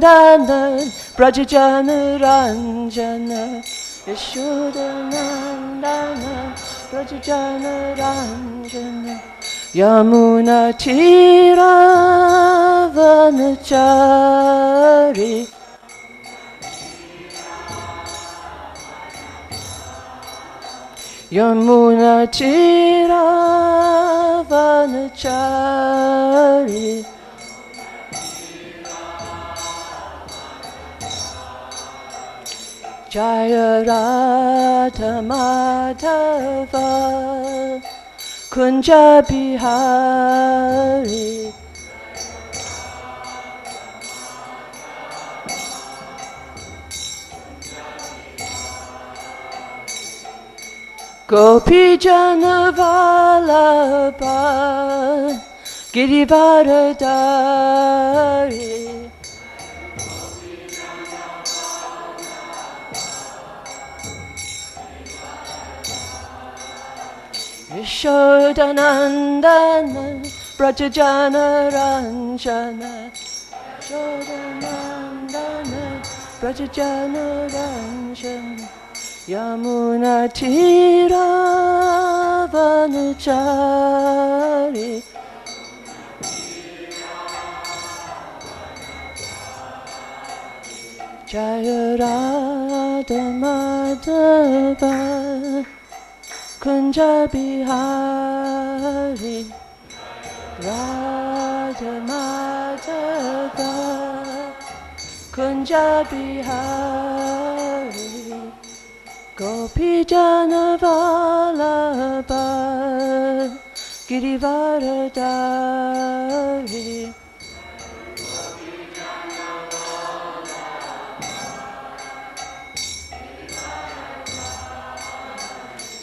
Yashodanandana Brajajana Ranjana Yashodanandana Brajajana Ranjana Yamuna Tira Vanachari Yamuna Tira Vanachari Jaya Radha Madhava Kunja Bihari Gopi Jana Vallabha Girivaradari Yashodanandana Brajajana Ranjana Yashodanandana Brajajana Ranjana Yamuna Tira Vanachari Jaya Radha Madhava Kunja Bihari Radha Madhava Kunja Bihari Gopi Jana Vallabha Girivaradari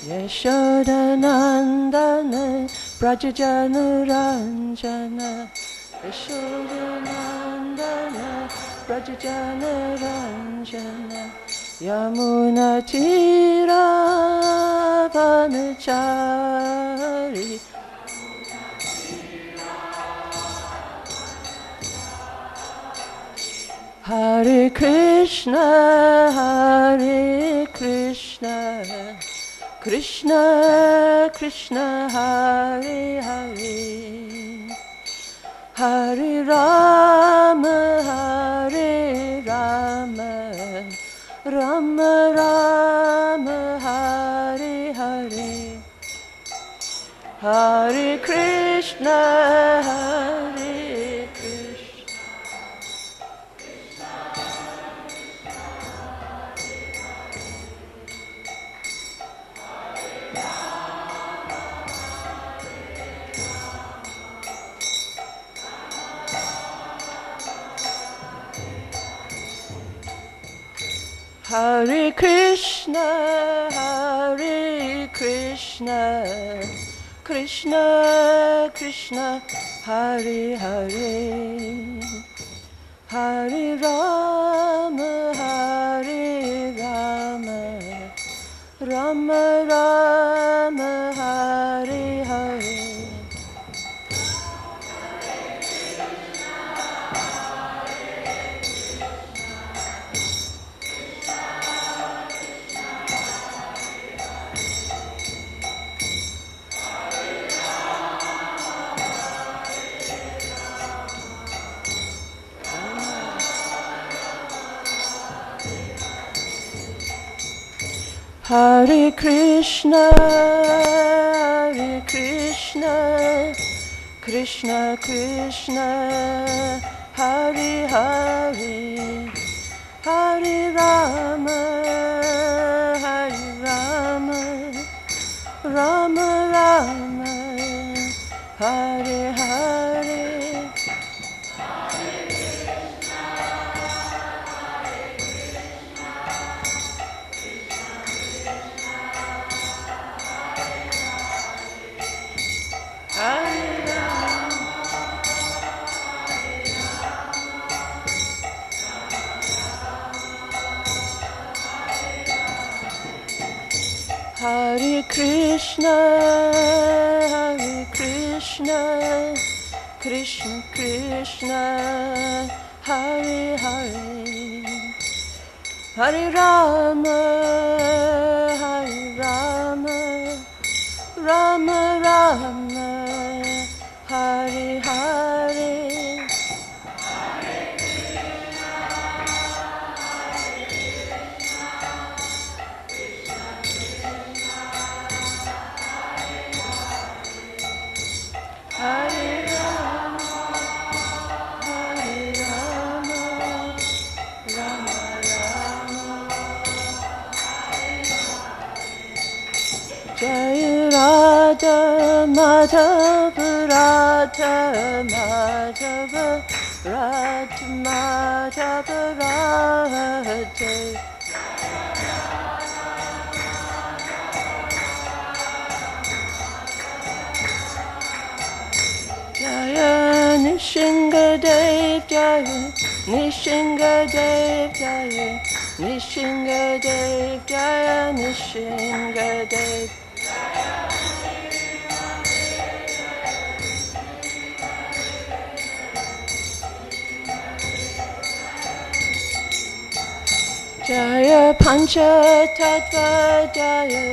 Yashodanandana Brajajana Ranjana Yashodanandana Brajajana Ranjana Yamuna Tira Vanachari Hare Krishna Krishna Krishna Hare Hare Hare Rama Rama Rama Hare Hare Hare Krishna Hare Krishna Krishna Krishna Hare Hare Hare Rama Rama Rama Hare Hare Hare Krishna Krishna Krishna Hare Hare Hare Rama Rama Rama Hare Hare Hare Krishna Krishna Krishna Hare Hare, Hare Rama, Hare Rama, Rama Rama, Hare Hare. Hare Rama, Hare Rama, Rama Rama, Jaya Radha Madhava, Radha Madhava, Radha Madhava, Radha. Jaya Nishingadev, Jaya Nishingadev, Jaya Nishingadev, Jaya Nishingadev. Jaya Pancha Tattva, Jaya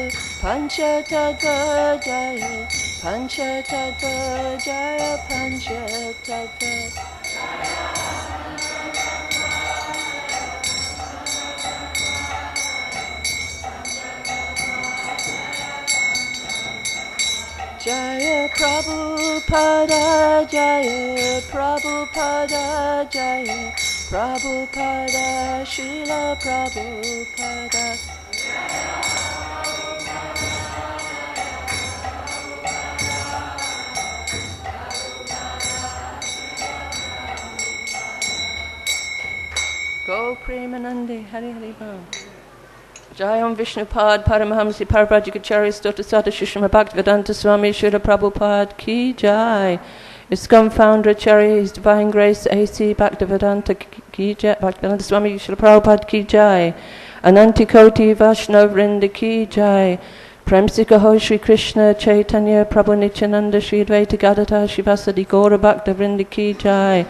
Pancha Tattva, Jaya Pancha Tattva, Jaya Pancha Tattva. Jaya Prabhupada, Jaya Prabhupada, Jaya Prabhupada, Srila Prabhupada. Go Premanandi, Hari Hari Bam. Jayam Vishnupad Paramahamsi Parabrajikacharya Stota Sata Shushma Bhaktivedanta Swami Srila Prabhupada Ki Jai. ISKCON Founder Acharya His Divine Grace A.C. Bhaktivedanta Ki Jai. Bhaktivedanta Swami Srila Prabhupada Ki Jai. Ananti Koti Vaishnav Vrinda Ki Jai. Premsika Ho Shri Krishna Chaitanya Prabhu Nityananda Shri Advaita Gadata Shivasadi Gaura Bhakta Vrinda Ki Jai.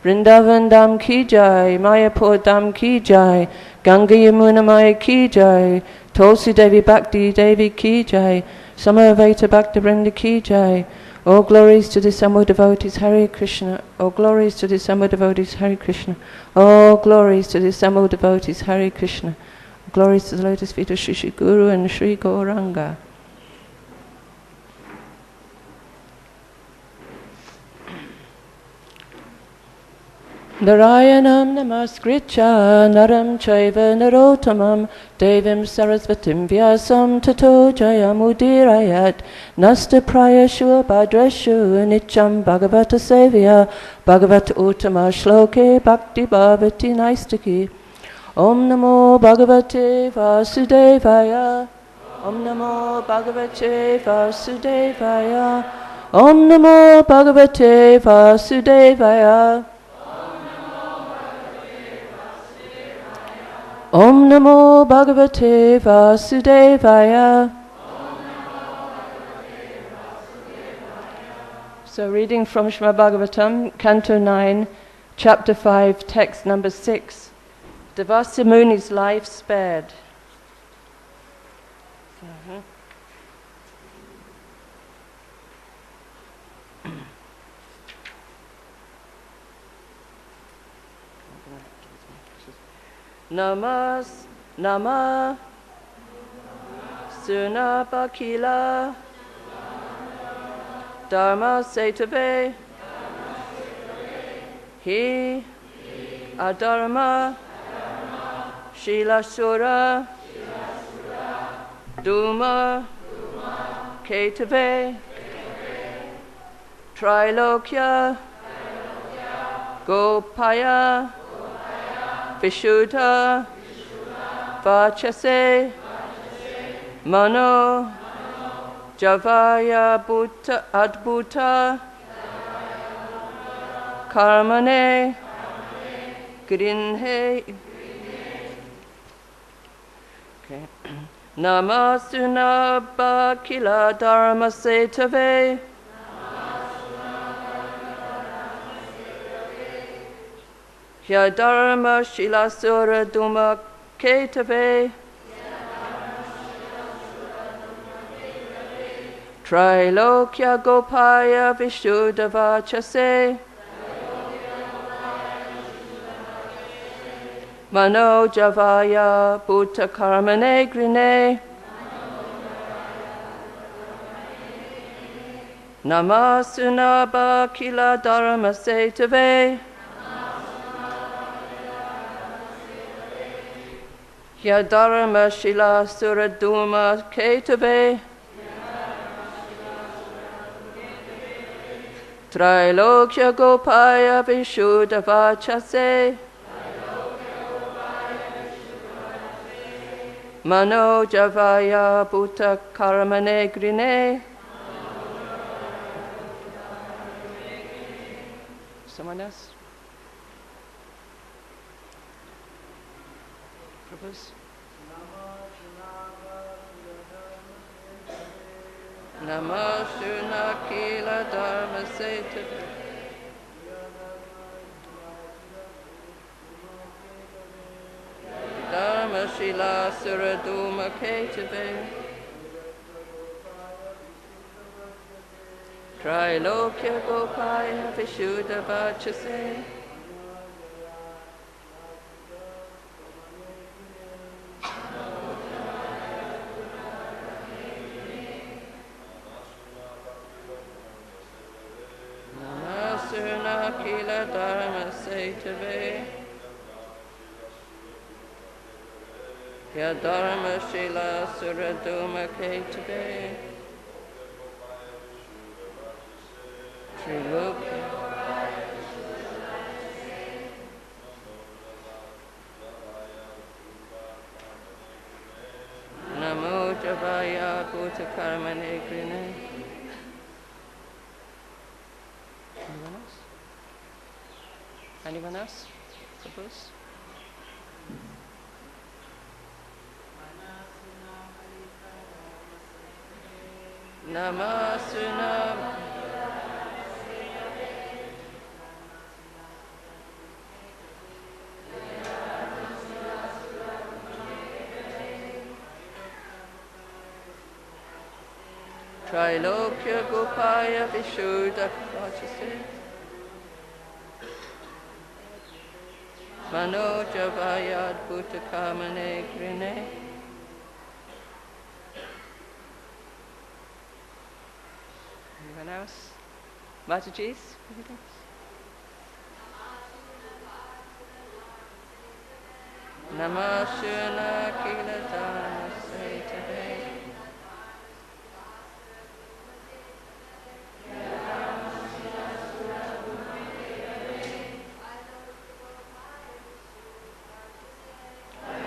Vrindavan Dham Ki Jai, Mayapur Dham Ki Jai, Ganga Yamuna Maya Ki Jai, Tulsi Devi Bhakti Devi Ki Jai, Samayaveta Bhakta Vrinda Ki Jai. All glories to the Samu devotees, Hare Krishna. All glories to the Samu devotees, Hare Krishna. All glories to the Samu devotees, Hare Krishna. All glories to the lotus feet of Shri Shri Guru and Shri Gauranga. Narayanam namaskritya naram chaiva narotamam devim sarasvatim vyasam tato jayamudirayat nasta prayashu bhadreshu nityam bhagavata sevya bhagavata uttama shloke bhakti bhavati naistaki. Om namo bhagavate vasudevaya. Om namo bhagavate vasudevaya. Om namo bhagavate vasudevaya. Om Namo Bhagavate Vasudevaya. So reading from Srimad Bhagavatam, Canto 9, Chapter 5, Text number 6. Dasi Muni's life spared. Namas, Nama, Sunapakila, Dharma Setave, He, Adharma, Shila Duma, Ketave, Trilokya, Gopaya, Vishuddha, Vachase, Mano, Javaya Bhuta Adbhuta, Karmane, Grinhe. Okay. Namasunabha Kila Dharma Setave. Hya Dharma Shilasura Duma Ketave Trilokya Gopaya Vishuddhavachase Mano Javaya Bhuta Karmane Grine Namasunaba Kila Dharma Setave Hya Dharma Shila Suraduma Ketave Trilokya Gopaya Vishuddhavachase Mano Javaya Bhuta Karmane Grine. Someone else? Propose. Namashuna Kila Dharma Setave Dharma Shila Suraduma Ketave Trilokya Gopaya Vishuddhavachase Namasuna Kila Dharma Setave Hya Dharma Shila Suraduma Ketave Trilokya Namo Javaya Bhuta Karmane Grine. Anyone else? Anyone else? Suppose? Namasuna Trilokya Gopaya Vishuddhavachase Mano Javaya Bhuta Karmane Grine. Anyone else? Mataji's? Namashuna Kila Dharma Setave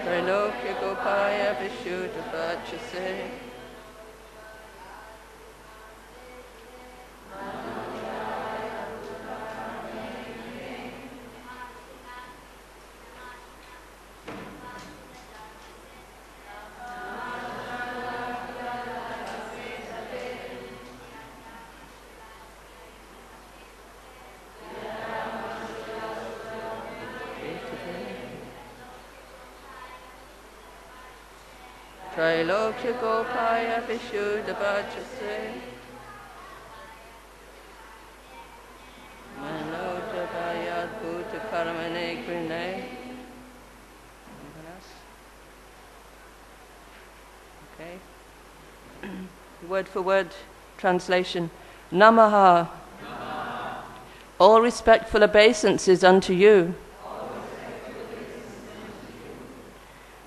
Trilokya Gopaya Vishuddhavachase Trilokya Gopaya Vishuddhavachase Mano Javaya Bhuta Karmane Grine. Anyone else? Okay. Word for word translation. Namaha. All respectful obeisances unto you.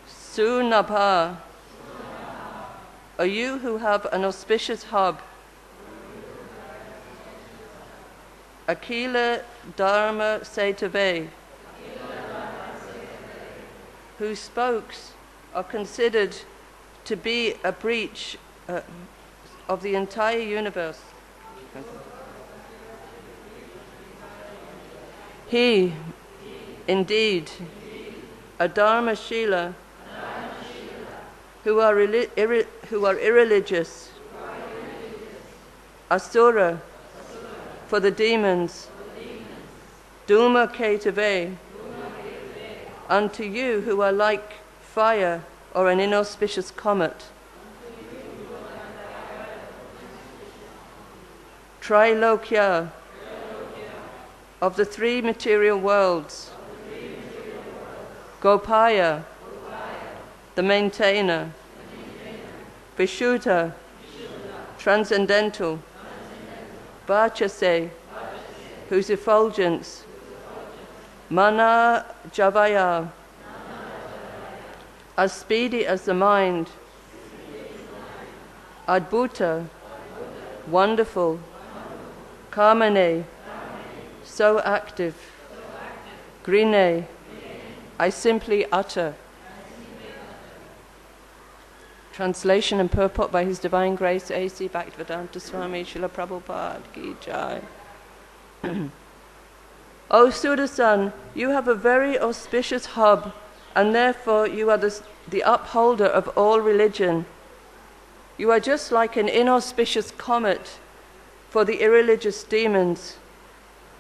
Sunabha. Are you who have an auspicious hub? Akila Dharma Setave, whose spokes are considered to be a breach of the entire universe. He, indeed, a Dharma Shila, who are irreligious, Asura, for the demons, Duma Ketave, unto you who are like fire or an inauspicious comet. Trilokya, of the three material worlds. Gopaya, the maintainer. Vishuddha, transcendental. Vachase, whose effulgence. Mana Javaya, as speedy as the mind. Adbhuta, wonderful. Kamane, so active. Grine, I simply utter. Translation and purport by His Divine Grace A.C. Bhaktivedanta Swami Srila Prabhupada Ki Jai. O Sudasan, you have a very auspicious hub, and therefore you are the upholder of all religion. You are just like an inauspicious comet for the irreligious demons.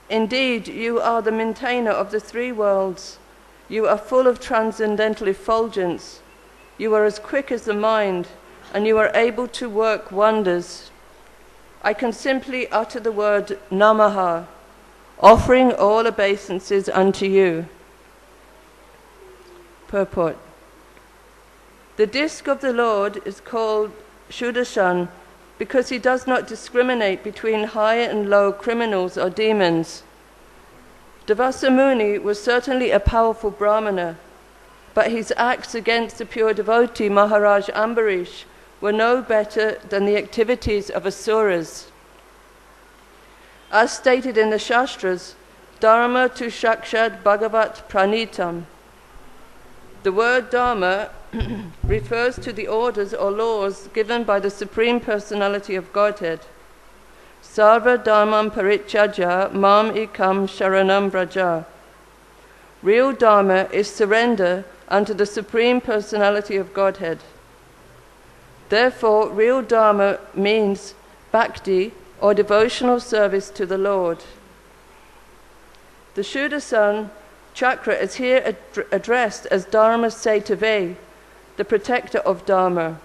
Indeed, you are the maintainer of the three worlds. You are full of transcendental effulgence. You are as quick as the mind, and you are able to work wonders. I can simply utter the word Namaha, offering all obeisances unto you. Purport. The disc of the Lord is called Sudarshan because he does not discriminate between high and low criminals or demons. Devasa Muni was certainly a powerful Brahmana, but his acts against the pure devotee Maharaj Ambarish were no better than the activities of asuras. As stated in the Shastras, Dharma tu Shakshad Bhagavat Pranitam. The word Dharma refers to the orders or laws given by the Supreme Personality of Godhead. Sarva Dharmam Parityajya Mam Ekam Sharanam Vraja. Real Dharma is surrender unto the Supreme Personality of Godhead. Therefore, real Dharma means bhakti, or devotional service to the Lord. The Sudarshan chakra is here addressed as Dharma Setave, the protector of Dharma.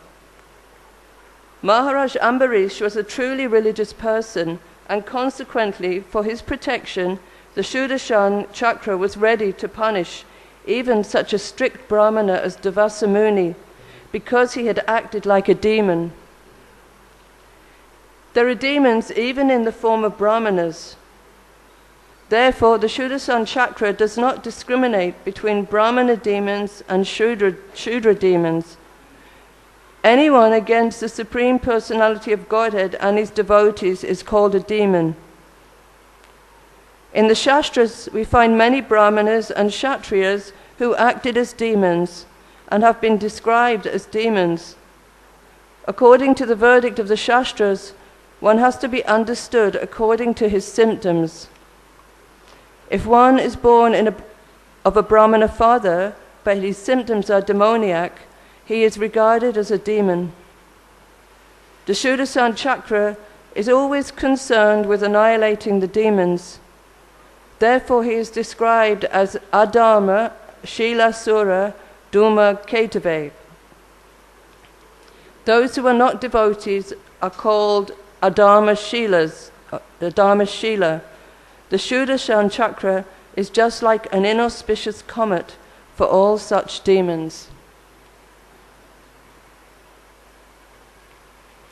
Maharaj Ambarish was a truly religious person, and consequently, for his protection, the Sudarshan chakra was ready to punish even such a strict Brahmana as Devasa Muni, because he had acted like a demon. There are demons even in the form of Brahmanas. Therefore, the Sudarshan chakra does not discriminate between Brahmana demons and Shudra demons. Anyone against the Supreme Personality of Godhead and his devotees is called a demon. In the Shastras, we find many Brahmanas and Kshatriyas who acted as demons and have been described as demons. According to the verdict of the Shastras, one has to be understood according to his symptoms. If one is born of a Brahmana father, but his symptoms are demoniac, he is regarded as a demon. The Sudarshan chakra is always concerned with annihilating the demons. Therefore, he is described as Adharma, Shila Sura, Duma Ketave. Those who are not devotees are called Adharma Shilas, the Dharma Shila. The Sudarshan chakra is just like an inauspicious comet for all such demons.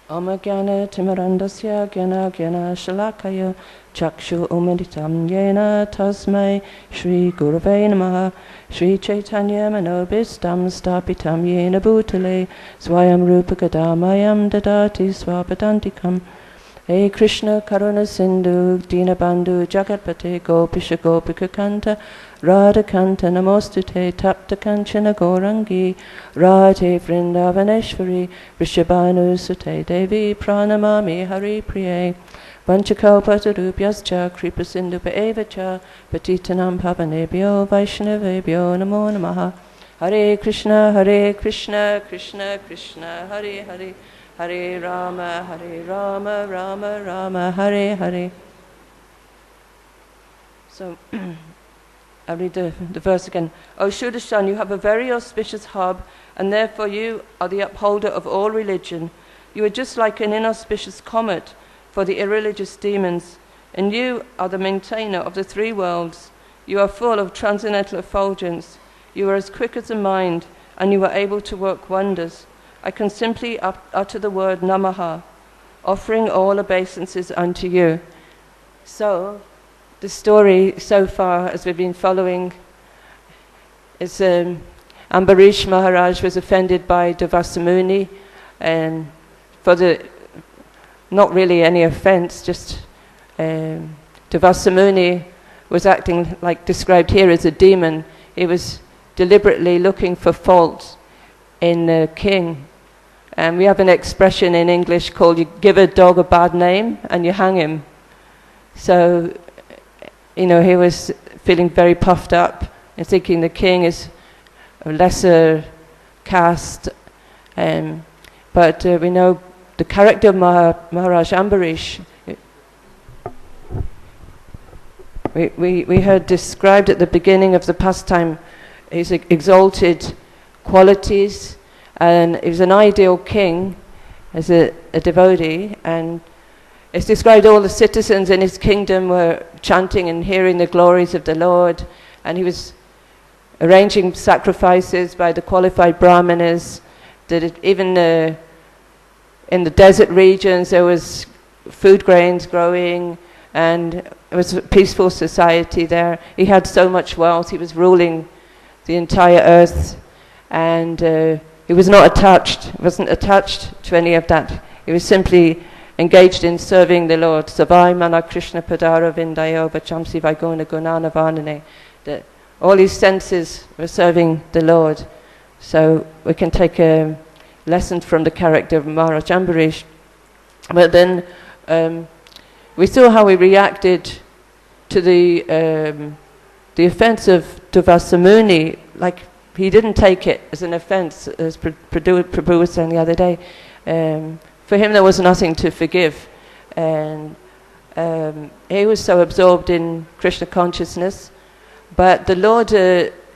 Oma Gyana Timarandasya Gyana Gyana Shalakaya Chakshu Umaditam Yena Tasmai Shri Gurave Namaha Shri Chaitanya Manobistam Stapitam Yena Bhutale Swayam Rupa Kadamayam Dadati Swapadantikam. Hey Krishna Karuna Sindhu Dinabandhu Jagatpate Gopisha Gopika Kanta Radha Kanta Namostute Tapta Kanchana Gorangi Radhe Vrindavaneshwari Vrishabhanu Sute Devi Pranamami Hari Priye Vanchakalpatarubhyascha Kripa Sindhupa Evacha Patitanam Pavanebhyo Vaishnavebhyo Namo Namaha. Hare Krishna Krishna Krishna Hare Hare Hare Rama, Rama Rama, Hare Hare. So, I'll read the verse again. O Shudashan, you have a very auspicious hub, and therefore you are the upholder of all religion. You are just like an inauspicious comet for the irreligious demons, and you are the maintainer of the three worlds. You are full of transcendental effulgence. You are as quick as the mind, and you are able to work wonders. I can simply utter the word Namaha, offering all obeisances unto you. So, the story so far, as we've been following, is Ambarish Maharaj was offended by Dasi Muni, and for not really any offence, just Dasi Muni was acting like described here as a demon. He was deliberately looking for faults in the king. And we have an expression in English called, you give a dog a bad name and you hang him. So, he was feeling very puffed up and thinking the king is a lesser caste. But we know the character of Maharaj Ambarish, we heard described at the beginning of the pastime his exalted qualities, and he was an ideal king as a devotee, and it's described all the citizens in his kingdom were chanting and hearing the glories of the Lord, and he was arranging sacrifices by the qualified brahmanas, that even in the desert regions there was food grains growing, and it was a peaceful society there. He had so much wealth, he was ruling the entire earth, and he was not attached, wasn't attached to any of that. He was simply engaged in serving the Lord. Savai mana Krishna padara vindayo vachamsi vaigona gunana varnane. That all his senses were serving the Lord. So we can take a lesson from the character of Maharaj Ambarish. But then we saw how he reacted to the offence of Dasi Muni. Like, he didn't take it as an offence, as Prabhu was saying the other day. For him there was nothing to forgive, and he was so absorbed in Krishna consciousness. But the Lord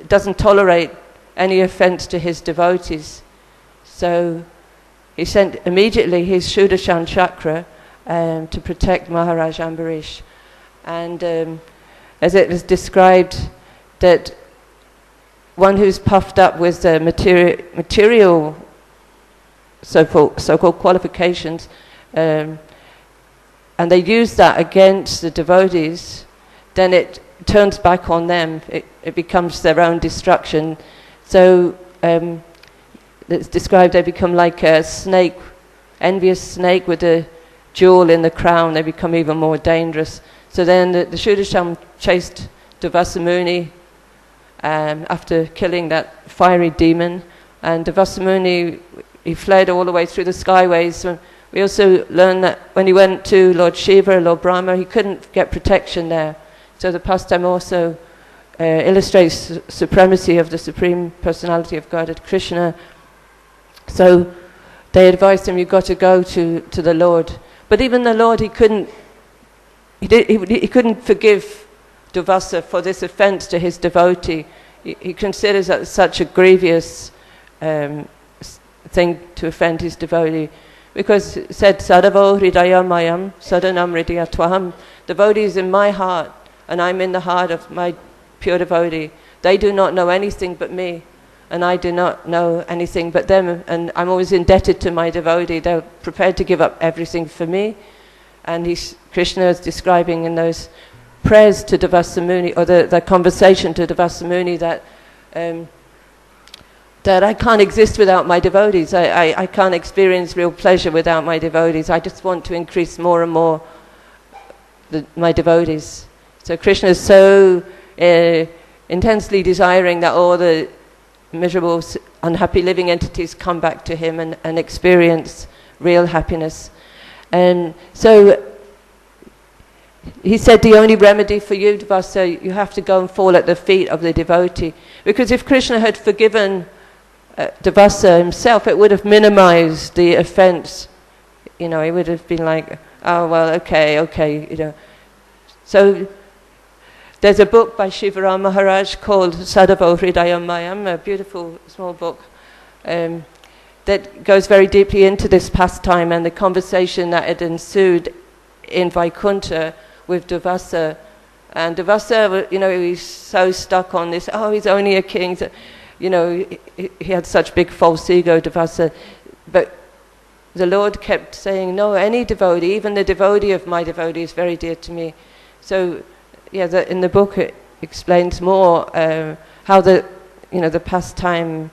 doesn't tolerate any offence to his devotees, so he sent immediately his Shudarshan chakra to protect Maharaj Ambarish. And as it was described, that one who's puffed up with material so-called qualifications, and they use that against the devotees, then it turns back on them. It becomes their own destruction. So it's described they become like a snake, envious snake with a jewel in the crown. They become even more dangerous. So then the Shuddhasham chased Dasi Muni after killing that fiery demon, and Dasi Muni, he fled all the way through the skyways. We also learned that when he went to Lord Shiva, Lord Brahma, he couldn't get protection there. So the pastime also illustrates the supremacy of the Supreme Personality of Godhead, Krishna. So they advised him, you've got to go to the Lord. But even the Lord, he couldn't forgive Duvasa for this offence to his devotee. He considers that such a grievous thing to offend his devotee, because it said Sadavo Hridaya Mayam Sadanam Hridaya Twaham. Devotee is in my heart, and I'm in the heart of my pure devotee. They do not know anything but me, and I do not know anything but them, and I'm always indebted to my devotee. They're prepared to give up everything for me. And Krishna is describing in those prayers to Dasi Muni, or the conversation to Dasi Muni, that that I can't exist without my devotees. I can't experience real pleasure without my devotees. I just want to increase more and more my devotees. So Krishna is so intensely desiring that all the miserable, unhappy living entities come back to him and experience real happiness. And so he said, the only remedy for you, Dvasa, you have to go and fall at the feet of the devotee. Because if Krishna had forgiven Dvasa himself, it would have minimized the offense. He would have been like, oh, well, okay, So there's a book by Shivaram Maharaj called Sadhavo Hridayam Mayam, a beautiful small book that goes very deeply into this pastime and the conversation that had ensued in Vaikuntha with Durvasa. And Durvasa, he's so stuck on this, he's only a king. So, he had such big false ego, Durvasa. But the Lord kept saying, no, any devotee, even the devotee of my devotee is very dear to me. So, in the book it explains more how the pastime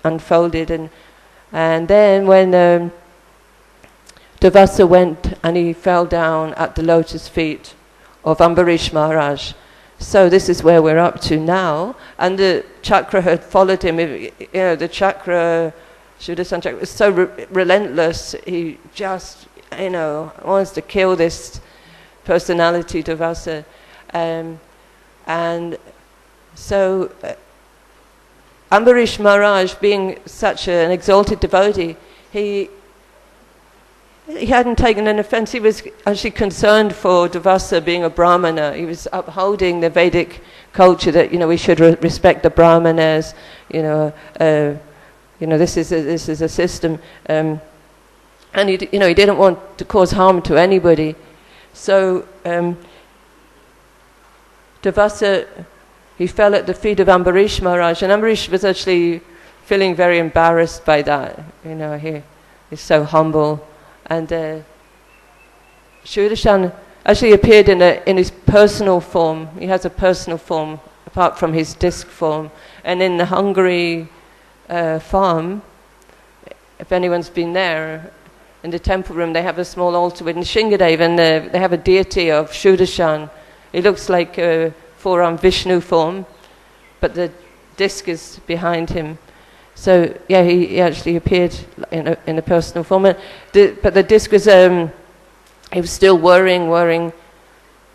unfolded. And then when Durvasa went and he fell down at the lotus feet of Ambarish Maharaj. So this is where we're up to now. And the chakra had followed him. The chakra, Shuddhasan chakra, was so relentless. He just, wants to kill this personality, Durvasa. And so Ambarish Maharaj, being such an exalted devotee, he hadn't taken an offense. He was actually concerned for Durvasa being a Brahmana. He was upholding the Vedic culture that we should respect the Brahmanas. This is a system, and he didn't want to cause harm to anybody. So Durvasa, he fell at the feet of Ambarish Maharaj, and Ambarish was actually feeling very embarrassed by that. He's so humble. And Shuddhasan actually appeared in his personal form. He has a personal form apart from his disc form. And in the Hungary farm, if anyone's been there, in the temple room they have a small altar with Nishingadev, and they have a deity of Shuddhasan. It looks like a four-armed Vishnu form, but the disc is behind him. So he actually appeared in a personal form, but the disc was he was still worrying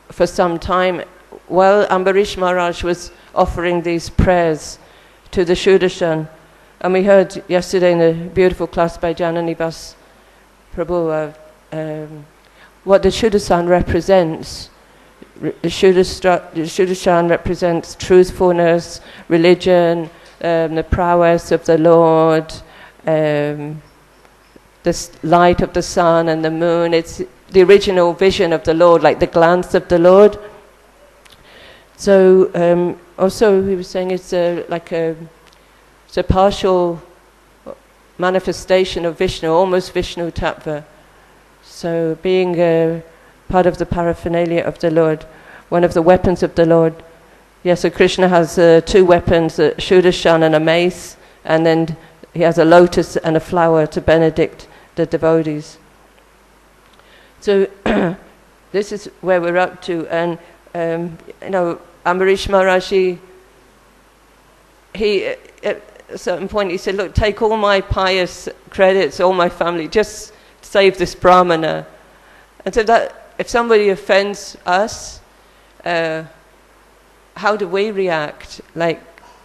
for some time while Ambarish Maharaj was offering these prayers to the Shuddhasan. And we heard yesterday in a beautiful class by Janani Bas Prabhu what the Shuddhasan represents. The Shuddhasan represents truthfulness, religion, the prowess of the Lord, the light of the sun and the moon. It's the original vision of the Lord, like the glance of the Lord. So also he was saying it's a partial manifestation of Vishnu, almost Vishnu Tattva. So being part of the paraphernalia of the Lord, one of the weapons of the Lord. So Krishna has two weapons, a Shuddhasan and a mace, and then he has a lotus and a flower to benedict the devotees. So this is where we're up to. And Ambarish Maharaj, he at a certain point he said, look, take all my pious credits, all my family, just save this Brahmana. And so that if somebody offends us, how do we react?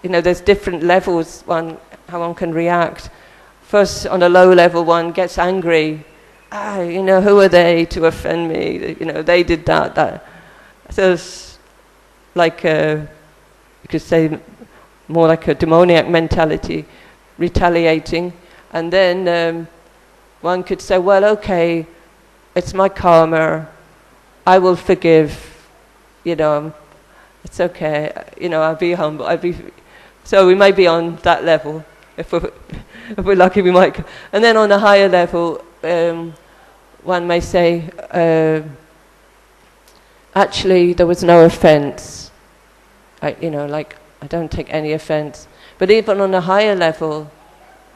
There's different levels how one can react. First, on a low level, one gets angry. Who are they to offend me? They did that. So it's like you could say more like a demoniac mentality, retaliating. And then one could say, well, okay, it's my karma. I will forgive. It's okay, I'll be humble. So we might be on that level. If we're lucky, we might. And then on a higher level, one may say, actually, there was no offense. I don't take any offense. But even on a higher level,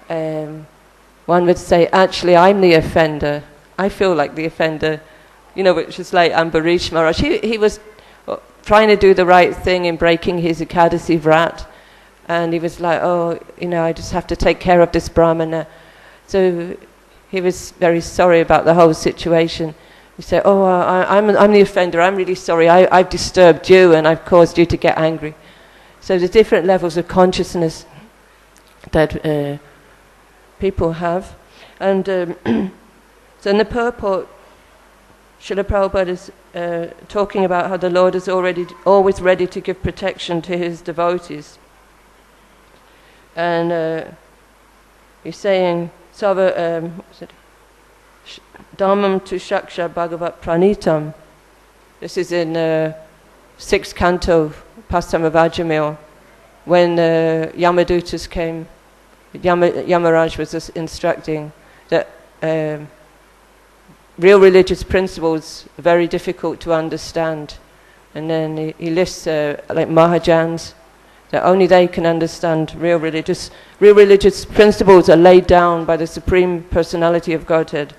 one would say, actually, I'm the offender. I feel like the offender. Which is like Ambarish Maharaj. He was trying to do the right thing in breaking his Ekadasi Vrat, and he was like, I just have to take care of this Brahmana. So he was very sorry about the whole situation. He said, I'm the offender, I'm really sorry, I've disturbed you and I've caused you to get angry. So the different levels of consciousness that people have. And so in the purport, Srila Prabhupada is talking about how the Lord is always ready to give protection to his devotees. And he's saying, Sava, Dharmam tu shaksha bhagavat pranitam. This is in 6th canto, Pastime of Ajamil, when Yamadutas came. Yamaraj was instructing that real religious principles are very difficult to understand. And then he lists like Mahajans, that only they can understand real religious principles are laid down by the Supreme Personality of Godhead.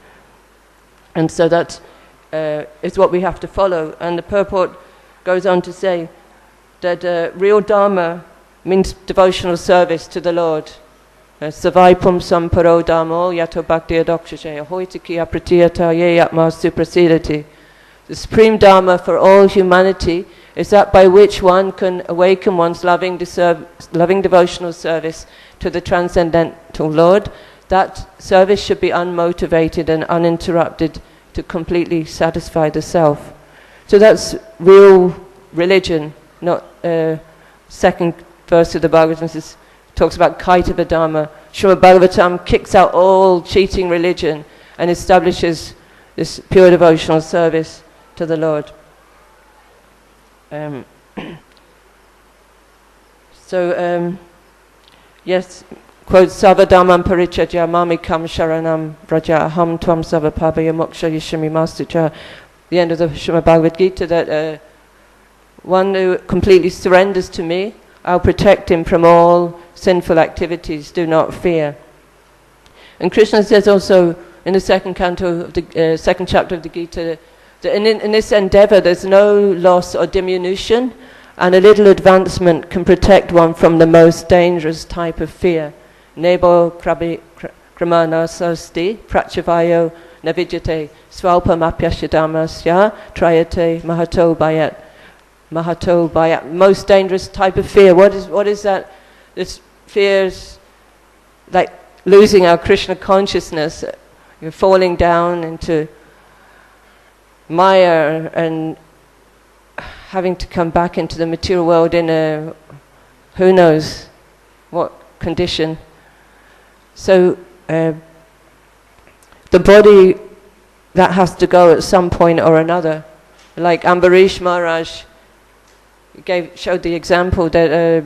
And so that is what we have to follow. And the purport goes on to say that real Dharma means devotional service to the Lord. Savaipum samparo dhammo yato bhaktiya dokshashe ahoitiki apratiyata ye yatma suprasidati. The supreme Dharma for all humanity is that by which one can awaken one's loving devotional service to the Transcendental Lord. That service should be unmotivated and uninterrupted to completely satisfy the self. So that's real religion, not second verse of the Bhagavatam talks about Kaitava Dharma. Srimad Bhagavatam kicks out all cheating religion and establishes this pure devotional service to the Lord. Yes, quote, Savadhamam parichajya mamikam sharanam vraja aham tvam savapabaya moksha yishami mastucha. The end of the Srimad Bhagavad Gita, that one who completely surrenders to me, I'll protect him from all sinful activities, do not fear. And Krishna says also in the second canto of the second chapter of the Gita, that in this endeavor there's no loss or diminution, and a little advancement can protect one from the most dangerous type of fear. Nebo kramana sasti prachavayo navijate swalpam apyashadamasya trayate mahato bayat. Mahato bayat, most dangerous type of fear. What is that? This fear is like losing our Krishna consciousness. You're falling down into Maya and having to come back into the material world in a who knows what condition. So the body, that has to go at some point or another. Like Ambarish Maharaj showed the example that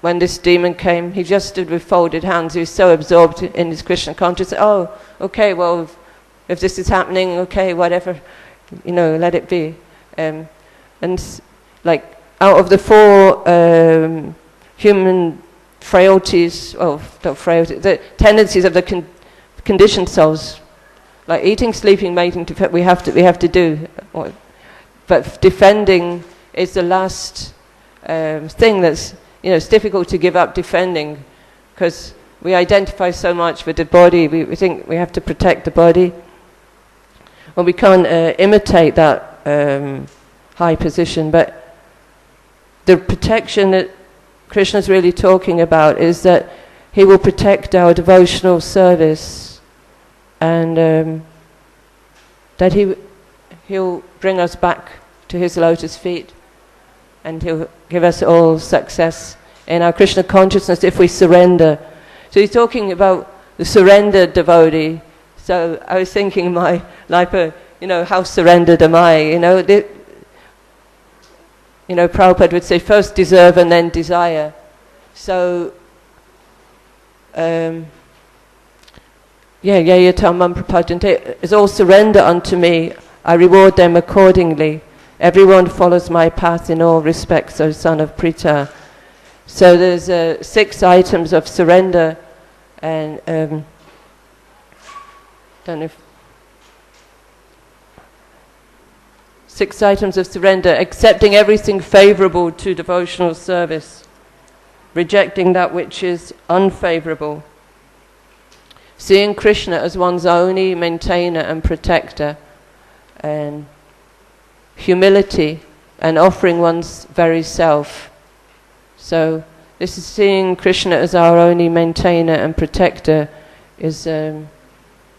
when this demon came, he just stood with folded hands. He was so absorbed in his Krishna consciousness. Oh, okay, well, if this is happening, okay, whatever, let it be. And like out of the 4 human frailties, the tendencies of the conditioned souls, like eating, sleeping, mating, we have to do. But defending is the last thing that's, it's difficult to give up defending, because we identify so much with the body. We think we have to protect the body. Well, we can't imitate that high position, but the protection that Krishna's really talking about is that he will protect our devotional service, and that he'll bring us back to his lotus feet, and he'll give us all success in our Krishna consciousness if we surrender. So he's talking about the surrendered devotee. So I was thinking in my life, how surrendered am I? Prabhupada would say first deserve and then desire. So, yayatamam prapajante is all surrender unto me. I reward them accordingly. Everyone follows my path in all respects, O son of Pritha. So there's 6 items of surrender, and don't know if 6 items of surrender: accepting everything favorable to devotional service, rejecting that which is unfavorable, seeing Krishna as one's only maintainer and protector, and humility, and offering one's very self. So this is seeing Krishna as our only maintainer and protector is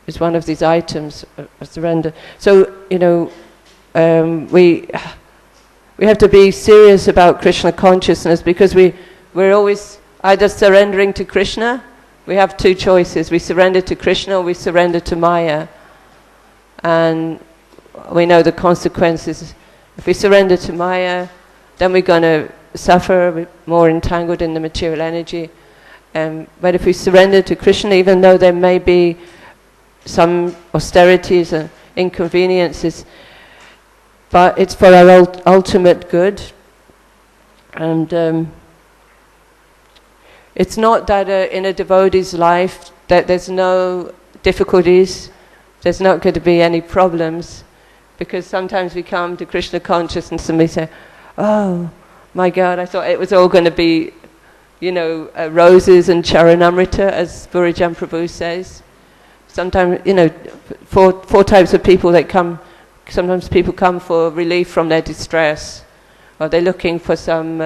is one of these items of surrender. So, we have to be serious about Krishna consciousness, because we're always either surrendering to Krishna. We have two choices. We surrender to Krishna or we surrender to Maya. And we know the consequences. If we surrender to Maya, then we're going to suffer, we're more entangled in the material energy. But if we surrender to Krishna, even though there may be some austerities and inconveniences, but it's for our ultimate good. And it's not that in a devotee's life that there's no difficulties, there's not going to be any problems, because sometimes we come to Krishna consciousness and we say, oh my God, I thought it was all going to be, roses and charanamrita, as Burijan Prabhu says. Sometimes, four types of people that come. Sometimes people come for relief from their distress, or they're looking for some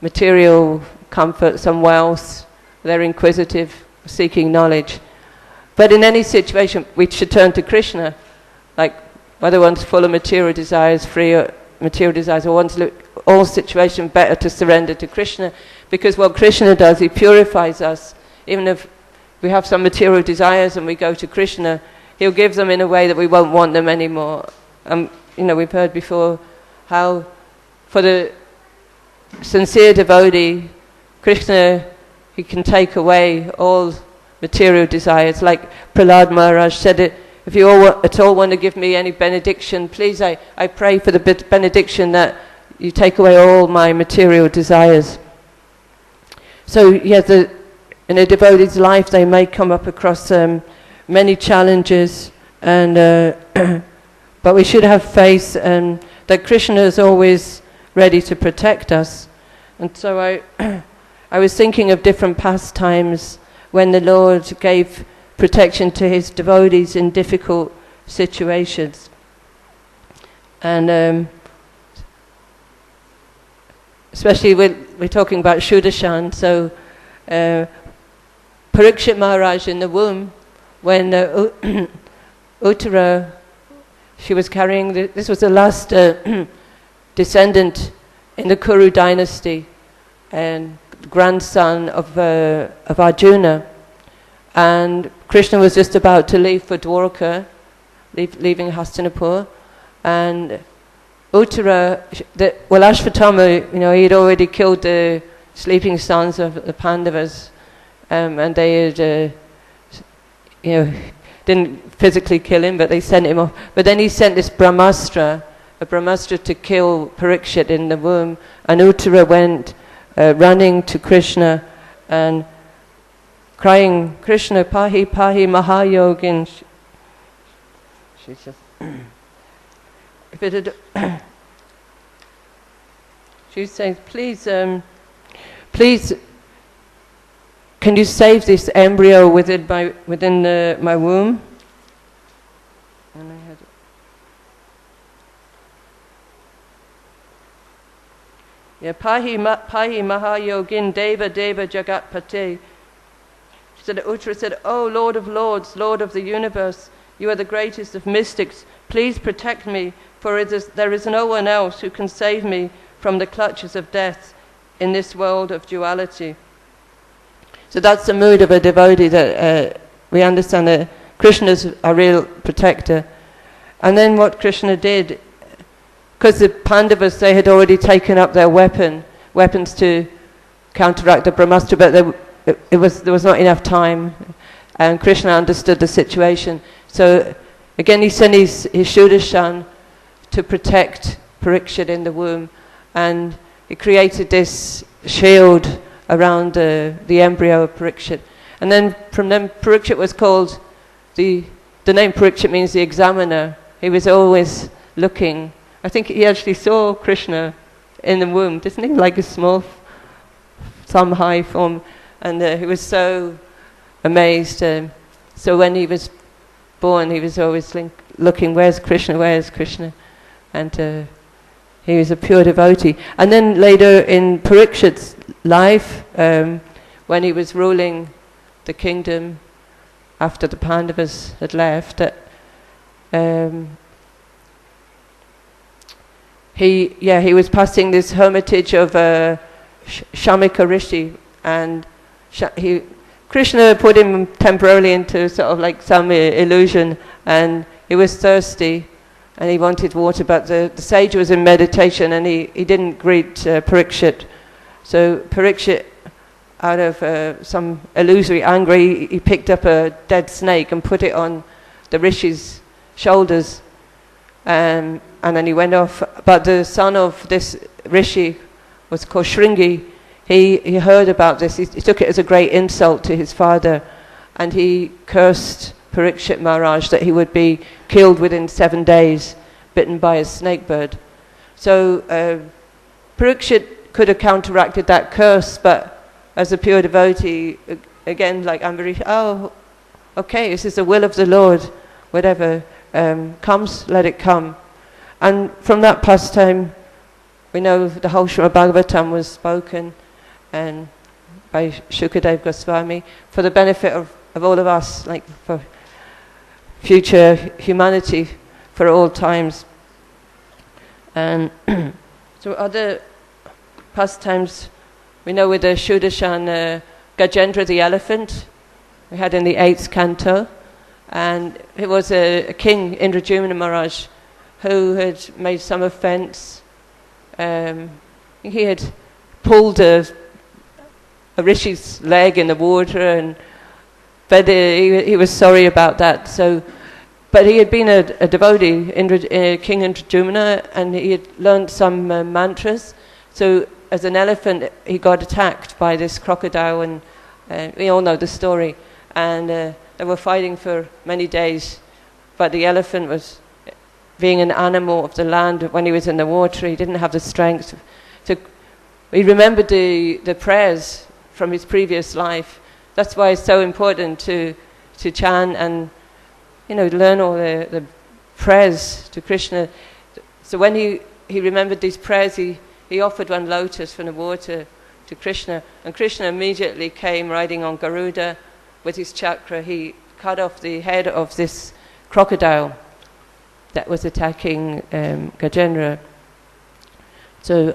material comfort, some wealth. They're inquisitive, seeking knowledge. But in any situation, we should turn to Krishna. Like whether one's full of material desires, free of material desires, or one's all situation, better to surrender to Krishna, because what Krishna does, he purifies us. Even if we have some material desires and we go to Krishna, he'll give them in a way that we won't want them anymore. We've heard before how for the sincere devotee, Krishna, he can take away all material desires. Like Prahlad Maharaj said it, if you at all want to give me any benediction, please, I pray for the benediction that you take away all my material desires. So, yes, in a devotee's life, they may come up across many challenges, and but we should have faith that Krishna is always ready to protect us. And so I was thinking of different pastimes when the Lord gave protection to his devotees in difficult situations. And especially we're talking about Shuddashan, so Parikshit Maharaj in the womb, when Uttara, she was carrying, this was the last descendant in the Kuru dynasty, and grandson of Arjuna. And Krishna was just about to leave for Dwarka, leaving Hastinapur, and Uttara, Ashvatthama, he'd already killed the sleeping sons of the Pandavas, and they had, didn't physically kill him, but they sent him off. But then he sent this a Brahmastra to kill Parikshit in the womb, and Uttara went running to Krishna and crying, Krishna, Pahi, Pahi, Mahayogin. She says, if it had, she says, please, can you save this embryo within my womb? And I had Pahi Mahayogin Deva Deva Jagatpate. She said, Uttara said, "Oh Lord of Lords, Lord of the universe, you are the greatest of mystics. Please protect me, for there is no one else who can save me from the clutches of death in this world of duality." So that's the mood of a devotee, that we understand that Krishna is a real protector. And then what Krishna did, because the Pandavas, they had already taken up their weapons to counteract the Brahmastra, but there was not enough time, and Krishna understood the situation. So again, he sent his Shuddashan to protect Parikshit in the womb, and he created this shield around the embryo of Parikshit. And then from then Parikshit was called, the name Parikshit means the examiner. He was always looking. I think he actually saw Krishna in the womb, didn't he? Like a small, thumb high form. And he was so amazed. So when he was born, he was always looking, where's Krishna, where's Krishna? And he was a pure devotee. And then later in Parikshit's life, when he was ruling the kingdom, after the Pandavas had left, that he was passing this hermitage of Shamika Rishi, and Krishna put him temporarily into sort of like some illusion, and he was thirsty and he wanted water, but the sage was in meditation and he didn't greet Parikshit. So Parikshit, out of some illusory anger, he picked up a dead snake and put it on the Rishi's shoulders, and then he went off. But the son of this Rishi was called Shringi. He heard about this. He took it as a great insult to his father, and he cursed Parikshit Maharaj that he would be killed within 7 days, bitten by a snake bird. So Parikshit could have counteracted that curse, but as a pure devotee, again, like Ambarish, oh, okay, this is the will of the Lord. Whatever comes, let it come. And from that pastime, we know the whole Srimad Bhagavatam was spoken and by Shukadev Goswami for the benefit of all of us, like for future humanity for all times. And so other pastimes, we know with the Shudarshan, Gajendra the elephant, we had in the 8th canto, and it was a king, Indradyumna Maharaj, who had made some offence. He had pulled a rishi's leg in the water, but he was sorry about that. So, but he had been a devotee, King Indradyumna, and he had learned some mantras. So as an elephant, he got attacked by this crocodile, and we all know the story. And they were fighting for many days, but the elephant was, being an animal of the land, when he was in the water, he didn't have the strength. So he remembered the prayers from his previous life. That's why it's so important to chant and, learn all the prayers to Krishna. So when he remembered these prayers, he offered one lotus from the water to Krishna, and Krishna immediately came riding on Garuda with his chakra. He cut off the head of this crocodile that was attacking Gajendra. So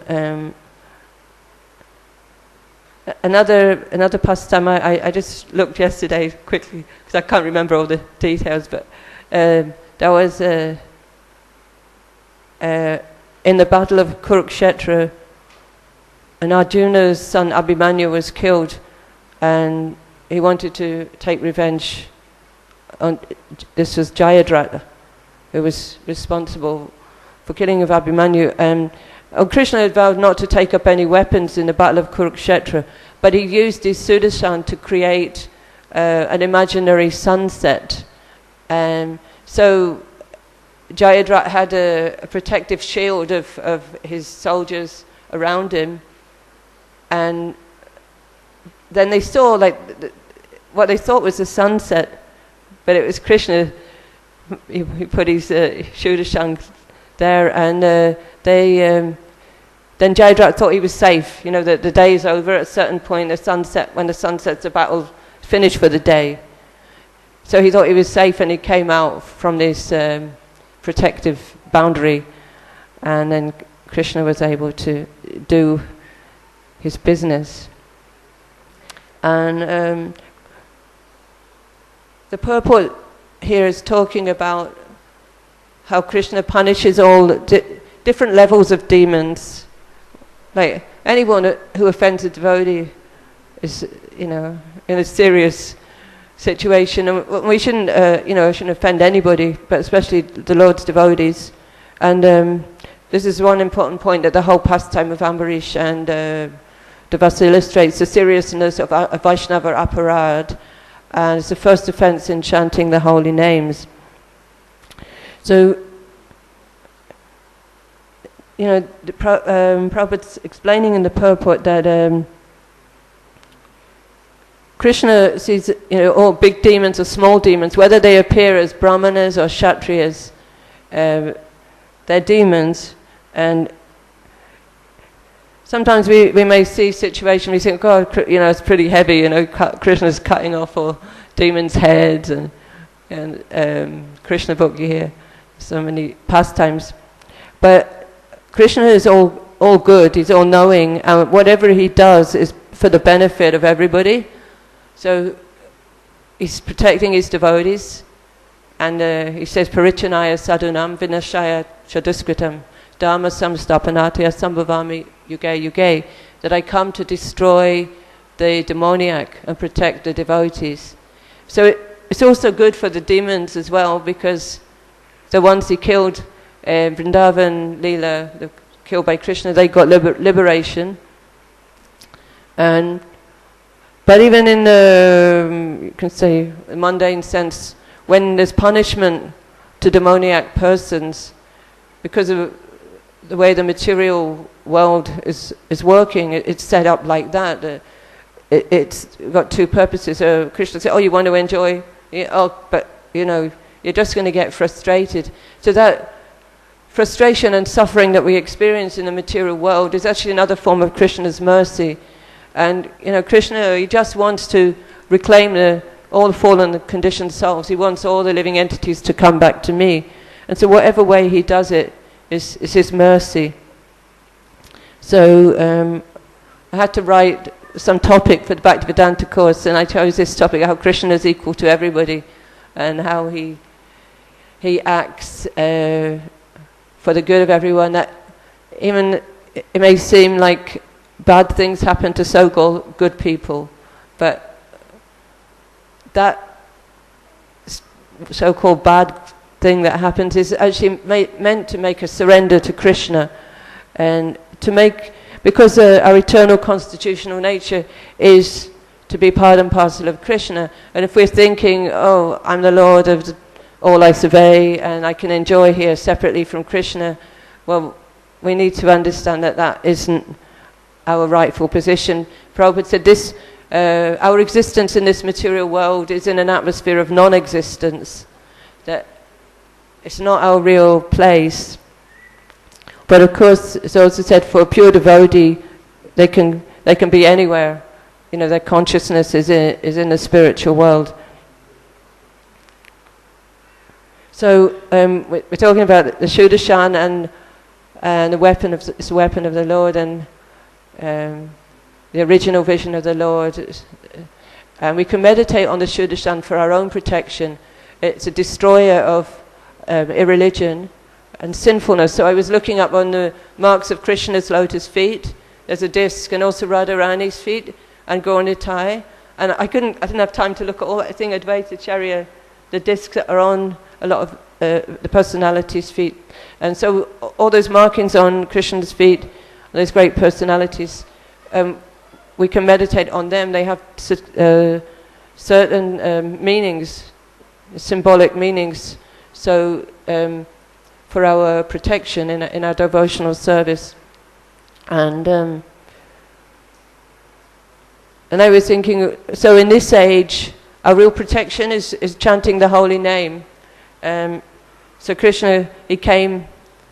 another pastime, I just looked yesterday quickly because I can't remember all the details, but there was in the battle of Kurukshetra, and Arjuna's son Abhimanyu was killed, and he wanted to take revenge on, this was Jayadratha, who was responsible for killing of Abhimanyu. And Krishna had vowed not to take up any weapons in the battle of Kurukshetra, but he used his Sudarshan to create an imaginary sunset. So Jayadratha had a protective shield of his soldiers around him, and then they saw what they thought was a sunset, but it was Krishna. He put his Sudarshan there, and then Jayadratha thought he was safe. That the day is over at a certain point. When the sun sets, the battle finished for the day. So he thought he was safe, and he came out from this protective boundary, and then Krishna was able to do his business. And the purport here is talking about how Krishna punishes all different levels of demons. Like anyone who offends a devotee is, in a serious situation, and we shouldn't, shouldn't offend anybody, but especially the Lord's devotees. And this is one important point that the whole pastime of Ambarish and Dasi illustrates the seriousness of a Vaishnava aparad, and it's the first offense in chanting the holy names. So, Prabhupada's explaining in the purport that Krishna sees, all big demons or small demons, whether they appear as brahmanas or kshatriyas, they're demons. And sometimes we may see situation, we think, God, it's pretty heavy, Krishna's cutting off all demons' heads, and Krishna book, you hear so many pastimes. But Krishna is all good, he's all knowing, and whatever he does is for the benefit of everybody. So he's protecting his devotees, and he says, Parichanaya sadhunam vinashaya chaduskritam dharma samstapanatya sambhavami yuge yuge, that I come to destroy the demoniac and protect the devotees. So it's also good for the demons as well, because the ones he killed, Vrindavan Leela, killed by Krishna, they got liberation. But even in the, you can say, mundane sense, when there's punishment to demoniac persons, because of the way the material world is working, it's set up like that. It's got two purposes. Krishna said, you want to enjoy? But you're just going to get frustrated. So that frustration and suffering that we experience in the material world is actually another form of Krishna's mercy. And Krishna, he just wants to reclaim all the fallen conditioned souls. He wants all the living entities to come back to me. And so whatever way he does it is his mercy. So I had to write some topic for the Bhaktivedanta course, and I chose this topic, how Krishna is equal to everybody, and how he acts for the good of everyone. That even it may seem like bad things happen to so-called good people, but that so-called bad thing that happens is actually meant to make us surrender to Krishna, and to make, because our eternal constitutional nature is to be part and parcel of Krishna. And if we're thinking, I'm the Lord of all I survey and I can enjoy here separately from Krishna, well, we need to understand that isn't our rightful position. Prabhupada said our existence in this material world is in an atmosphere of non-existence, that it's not our real place. But of course, it's also said for a pure devotee, they can be anywhere. Their consciousness is in the spiritual world. So we're talking about the Sudarshan and the weapon of the Lord, and the original vision of the Lord. And we can meditate on the Sudarshan for our own protection. It's a destroyer of irreligion and sinfulness. So I was looking up on the marks of Krishna's lotus feet. There's a disc, and also Radharani's feet and Gauranitai. And I didn't have time to look at all. I think Advaita Charya, the discs that are on a lot of the personalities' feet. And so all those markings on Krishna's feet, those great personalities, we can meditate on them. They have certain meanings, symbolic meanings. So for our protection in our devotional service. And I was thinking, so in this age, our real protection is chanting the holy name. So Krishna, he came,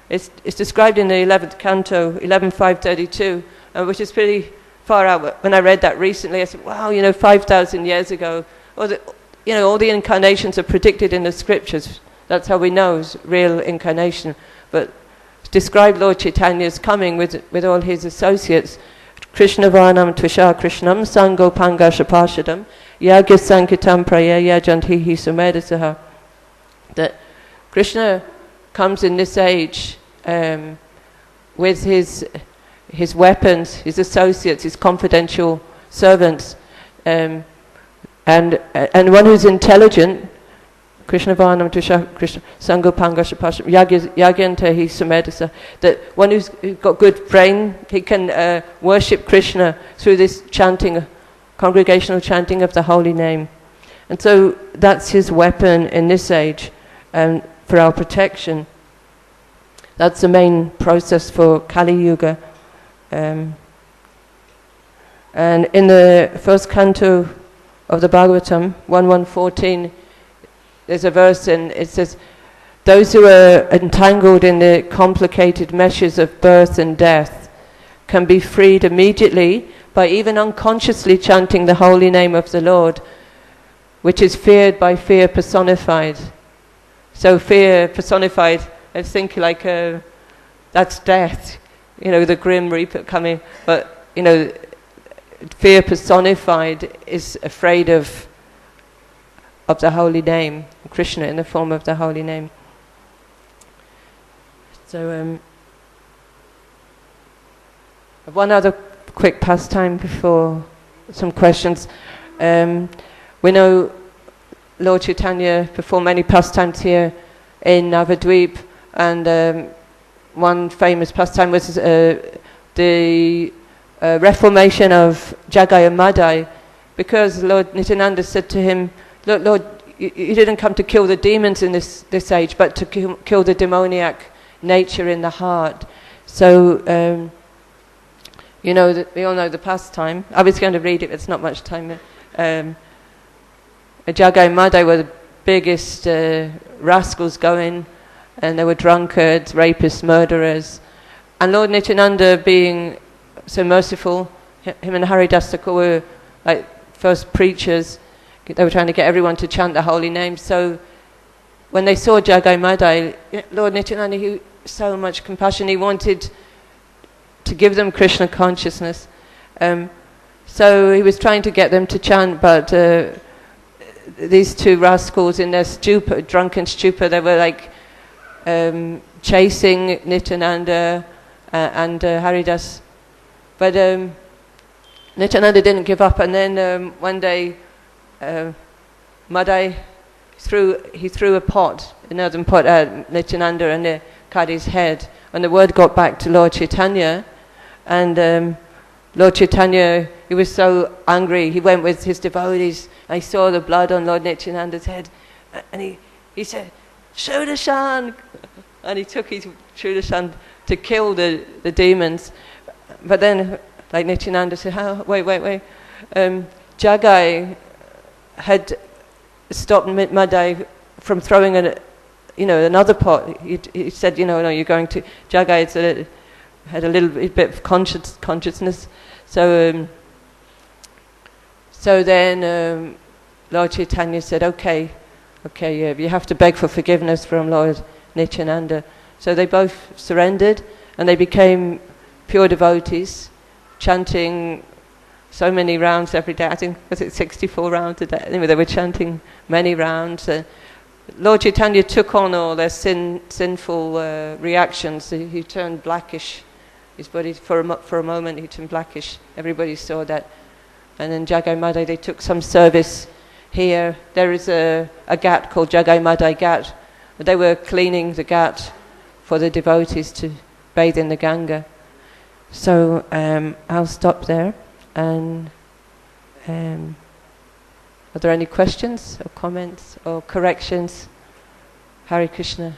it's described in the 11th canto, 11.532, which is pretty far out. When I read that recently, I said, wow, 5,000 years ago, all the incarnations are predicted in the scriptures. That's how we know it's real incarnation. But described Lord Chaitanya's coming with all his associates. Krishna Varnam Tvisha Krishnam Sango Pangasha Pashadam Yagya Sankitam Praya Yajantihi Sumedasaha. That Krishna comes in this age with his weapons, his associates, his confidential servants, and one who's intelligent. Krishna Varnam Tvisha Krishna Sango Pangasha Pashadam Yagyantahi Sumedasa. That one who's got good brain, he can worship Krishna through this chanting, congregational chanting of the holy name. And so that's his weapon in this age for our protection. That's the main process for Kali Yuga. And in the first canto of the Bhagavatam, 1.1.14, there's a verse, and it says, those who are entangled in the complicated meshes of birth and death, can be freed immediately by even unconsciously chanting the holy name of the Lord, which is feared by fear personified. So fear personified, I think like that's death, the grim reaper coming. But, fear personified is afraid of the holy name, Krishna in the form of the holy name. So one other quick pastime before some questions. We know Lord Chaitanya performed many pastimes here in Navadvip, and one famous pastime was the reformation of Jagai and Madai, because Lord Nityananda said to him, "Look, Lord, you didn't come to kill the demons in this age, but to kill the demoniac nature in the heart." So, we all know the pastime. I was going to read it, it's not much time. Jagai and Madai were the biggest rascals going, and they were drunkards, rapists, murderers. And Lord Nityananda, being so merciful, him and Haridas Thakur were like first preachers. They were trying to get everyone to chant the holy name. So when they saw Jagai Madai, Lord Nityananda, he so much compassion, he wanted to give them Krishna consciousness. So he was trying to get them to chant, but these two rascals in their stupor, drunken stupor, they were like chasing Nityananda and Haridas. But Nityananda didn't give up, and then one day Madai threw a pot, an earthen pot at Nityananda, and it cut his head. And the word got back to Lord Chaitanya, and Lord Chaitanya, he was so angry, he went with his devotees, and he saw the blood on Lord Nityananda's head, and he said, "Shuddashan!" And he took his Shuddashan to kill the demons. But then, like Nityananda said, wait. Jagai had stopped Madai from throwing another pot. He said, no, you're going to... Jagai had a little bit of consciousness. So then Lord Chaitanya said, okay, you have to beg for forgiveness from Lord Nityananda. So they both surrendered, and they became pure devotees, chanting so many rounds every day. I think, was it 64 rounds a day? Anyway, they were chanting many rounds. Lord Chaitanya took on all their sinful reactions. He turned blackish. His body, for a moment, he turned blackish. Everybody saw that. And then Jagai Madai, they took some service here. There is a ghat called Jagai Madai Ghat. They were cleaning the ghat for the devotees to bathe in the Ganga. So I'll stop there. And are there any questions or comments or corrections? Hare Krishna.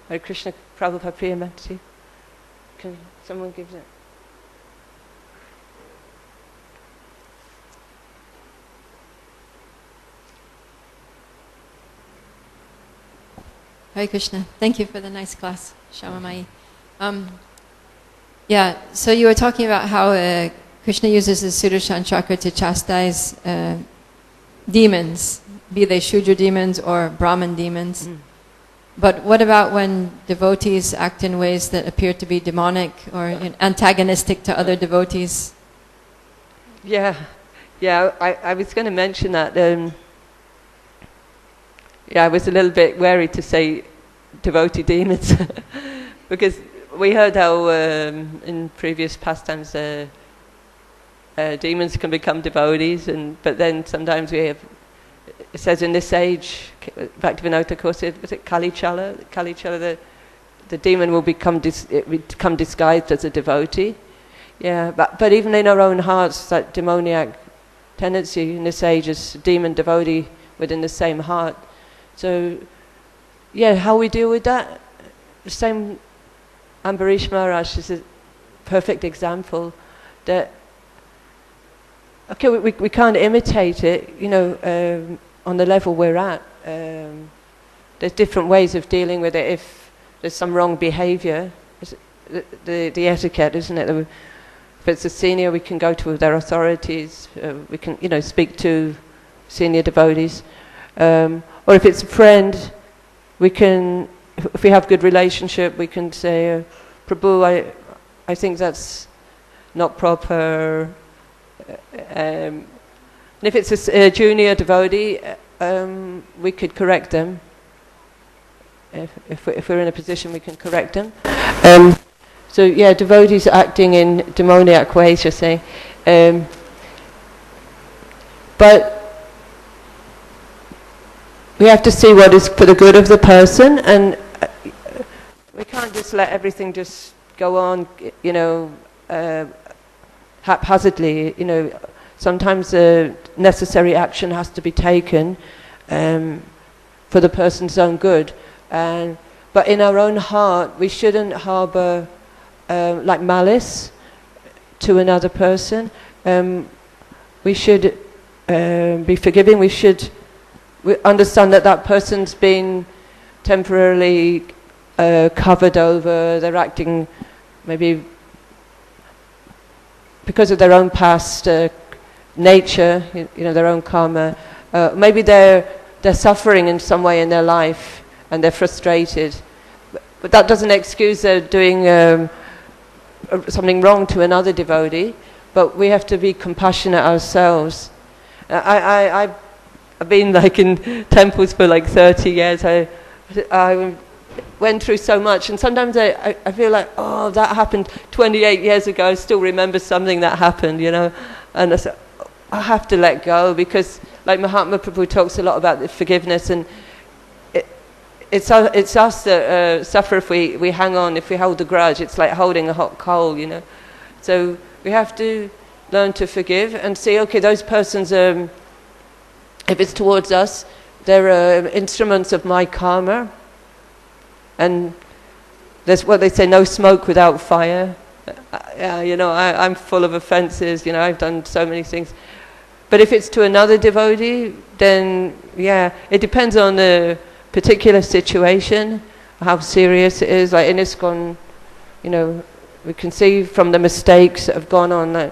Hare Krishna, Prabhupada Priyamati. Can someone give that? Hare Krishna. Thank you for the nice class, Shyamamayi. So you were talking about how Krishna uses his Sudarshan chakra to chastise demons, be they Shudra demons or Brahman demons. But what about when devotees act in ways that appear to be demonic or antagonistic to other devotees? Yeah, I was going to mention that. I was a little bit wary to say devotee demons because we heard how in previous pastimes demons can become devotees, but then sometimes we have, it says in this age, Bhaktivinoda Thakur said, was it Kali Chala? The demon will become disguised as a devotee. Yeah, but even in our own hearts, that demoniac tendency in this age is demon devotee within the same heart. So, how we deal with that? The same Ambarish Maharaj is a perfect example that, we can't imitate it, on the level we're at. There's different ways of dealing with it. there's some wrong behaviour, the etiquette, isn't it? If it's a senior, we can go to their authorities. We can, speak to senior devotees. Or if it's a friend, we can, if we have good relationship, we can say, Prabhu, I think that's not proper. And if it's a junior devotee, we could correct them. If we're in a position, we can correct them. So yeah, devotees acting in demoniac ways, you say. But we have to see what is for the good of the person, and we can't just let everything just go on, haphazardly. Sometimes necessary action has to be taken for the person's own good. But in our own heart, we shouldn't harbour like malice to another person. We should be forgiving. We should understand that person's been temporarily covered over. They're acting maybe because of their own past nature, their own karma. Maybe they're suffering in some way in their life and they're frustrated. But that doesn't excuse their doing something wrong to another devotee. But we have to be compassionate ourselves. I've been in temples for 30 years. I went through so much, and sometimes I feel like, oh, that happened 28 years ago. I still remember something that happened, and I said, I have to let go, because Mahatma Prabhu talks a lot about the forgiveness, and it's us that suffer if we hang on, if we hold a grudge. It's like holding a hot coal, So we have to learn to forgive and see, okay, those persons, if it's towards us, they're instruments of my karma. And there's what they say, no smoke without fire. I'm full of offences, I've done so many things. But if it's to another devotee, then, it depends on the particular situation, how serious it is. Like in ISKCON, we can see from the mistakes that have gone on